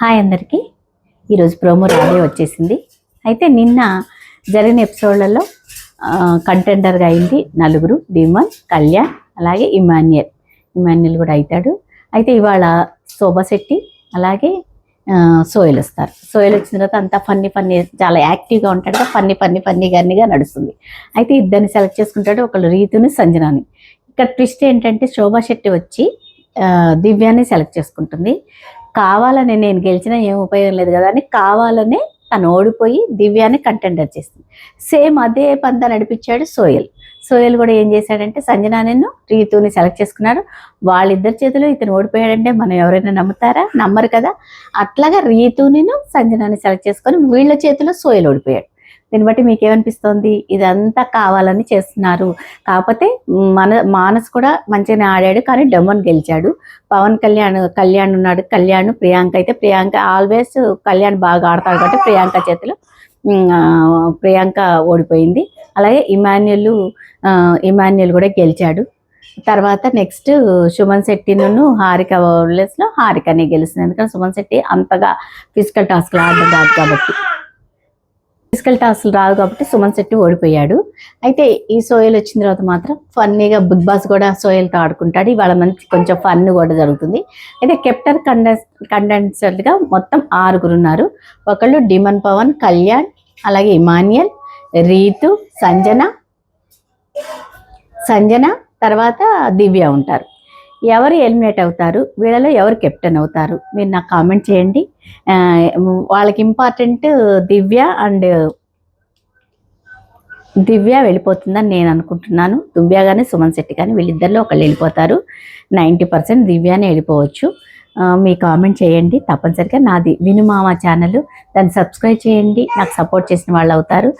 Hi అందరికీ. ఈరోజు promo రాడే వచ్చేసింది. అయితే నిన్న జరిగిన ఎపిసోడ్లలో కంటెండర్గా అయింది నలుగురు, డిమన్, కళ్యాణ్, అలాగే ఇమాన్యుయల్ కూడా అవుతాడు. అయితే ఇవాళ శోభశెట్టి అలాగే సోయల్ వస్తారు. సోయల్ వచ్చిన తర్వాత అంతా ఫన్నీ చాలా యాక్టివ్గా ఉంటాడు, ఫన్నీగా నడుస్తుంది. అయితే ఇద్దరిని సెలెక్ట్ చేసుకుంటాడు, ఒకళ్ళు రీతుని, సంజనాని. ఇక్కడ ట్విస్ట్ ఏంటంటే శోభశెట్టి వచ్చి దివ్యాన్ని సెలెక్ట్ చేసుకుంటుంది. కావాలని నేను గెలిచినా ఏం ఉపయోగం లేదు కదా అని కావాలనే తను ఓడిపోయి దివ్యాన్ని కంటెండర్ చేస్తుంది. సేమ్ అదే పంతా నడిపించాడు సోయల్ కూడా ఏం చేశాడంటే సంజనాని, రీతుని సెలెక్ట్ చేసుకున్నాడు. వాళ్ళిద్దరి చేతిలో ఇతను ఓడిపోయాడంటే మనం ఎవరైనా నమ్ముతారా? నమ్మరు కదా. అట్లాగా రీతుని, సంజనాని సెలెక్ట్ చేసుకొని వీళ్ళ చేతిలో సోయల్ ఓడిపోయాడు. దీన్ని బట్టి మీకేమనిపిస్తోంది? ఇదంతా కావాలని చేస్తున్నారు. కాకపోతే మానస్ కూడా మంచిగానే ఆడాడు, కానీ డెమన్ గెలిచాడు. పవన్ కళ్యాణ్ ఉన్నాడు, ప్రియాంక అయితే ప్రియాంక ఆల్వేస్ కళ్యాణ్ బాగా ఆడతాడు కాబట్టి ప్రియాంక చేతిలో ప్రియాంక ఓడిపోయింది. అలాగే ఇమాన్యుయల్ కూడా గెలిచాడు. తర్వాత నెక్స్ట్ సుమన్ శెట్టిను హారిక ప్లేస్లో హారికనే గెలుస్తుంది. ఎందుకంటే సుమన్ శెట్టి అంతగా ఫిజికల్ టాస్క్లు ఆడడం రాదు కాబట్టి సుమన్ శెట్టి ఓడిపోయాడు. అయితే ఈ సోయల్ వచ్చిన తర్వాత మాత్రం ఫన్నీగా బిగ్ బాస్ కూడా సోయల్తో ఆడుకుంటాడు. ఇవాళ మంచి కొంచెం ఫన్ కూడా జరుగుతుంది. అయితే కెప్టెన్ కంటెస్టెంట్గా మొత్తం 6 ఉన్నారు. ఒకళ్ళు డిమన్, పవన్, కళ్యాణ్, అలాగే ఇమాన్యుయల్, రీతు, సంజన తర్వాత దివ్య ఉంటారు. ఎవరు ఎలిమినేట్ అవుతారు, వీళ్ళలో ఎవరు కెప్టెన్ అవుతారు, మీరు నాకు కామెంట్ చేయండి. వాళ్ళకి ఇంపార్టెంట్ దివ్య వెళ్ళిపోతుందని నేను అనుకుంటున్నాను. దివ్య కానీ సుమన్ శెట్టి కానీ వీళ్ళిద్దరిలో ఒకళ్ళు వెళ్ళిపోతారు. 90% దివ్యానే వెళ్ళిపోవచ్చు. మీ కామెంట్ చేయండి తప్పనిసరిగా. నాది వినుమామ ఛానల్, దాన్ని సబ్స్క్రైబ్ చేయండి, నాకు సపోర్ట్ చేసిన వాళ్ళు అవుతారు.